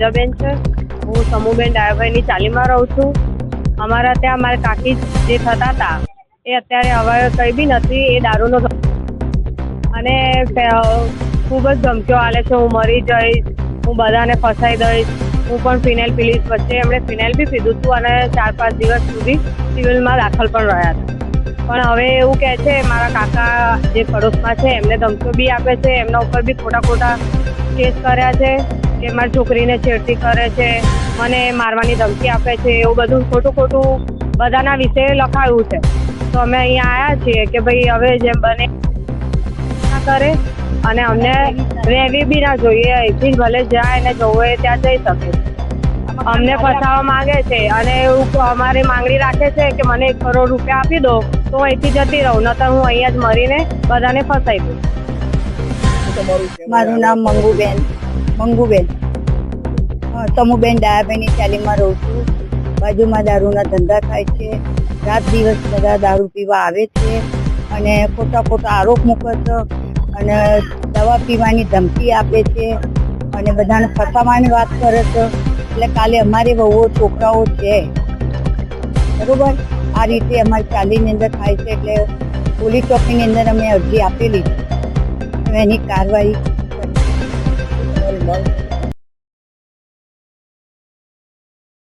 પૂજાબેન છે. હું સમૂહબેન ડાયાભાઈની ચાલીમાં રહું છું. અમારા ત્યાં મારા કાકી જે થતા હતા એ અત્યારે હવે કંઈ બી નથી. એ દારૂનો અને ખૂબ જ ધમકીઓ આલે છે, હું મરી જઈશ, હું બધાને ફસાઈ દઈશ, હું પણ ફિનાઇલ પી લઈશ. વચ્ચે એમણે ફિનાઇલ બી પીધું હતું અને 4-5 દિવસ સુધી સિવિલમાં દાખલ પણ રહ્યા હતા. પણ હવે એવું કહે છે, મારા કાકા જે પડોશમાં છે એમને ધમકીઓ બી આપે છે, એમના ઉપર બી ખોટા કેસ કર્યા છે કે મારી છોકરીને છેડતી કરે છે, મને મારવાની ધમકી આપે છે, એવું બધું ખોટું બધાના વિશે લખાયું છે. તો અમે અહીંયા આવ્યા છીએ કે ભાઈ હવે જેમ બને ના કરે અને અમને રહેવી બી ના જોઈએ. અહીંથી જ ભલે જાય ને જવું હોય ત્યાં જઈ શકે. અમને ફસાવા માંગે છે અને એવું અમારી માંગણી રાખે છે કે મને 1 કરોડ રૂપિયા આપી દો તો હું અહીંથી જતી રહું, નતર હું અહીંયા જ મરીને બધાને ફસાઈ દઉં. મારું નામ મંગુબેન સમૂહબેન ડાયાભાઈની ચાલીમાં રહું છું. બાજુમાં દારૂના ધંધા થાય છે. રાત દિવસ બધા દારૂ પીવા આવે છે અને ખોટા આરોપ મૂકે છે અને દવા પીવાની ધમકી આપે છે અને બધાને ફસાવાની વાત કરે છે. એટલે કાલે અમારી વહુઓ છોકરાઓ છે, બરોબર, આ રીતે અમારી ચાલીની અંદર થાય છે. એટલે પોલીસ ચોકીની અંદર અમે અરજી આપેલી છે, એની કાર્યવાહી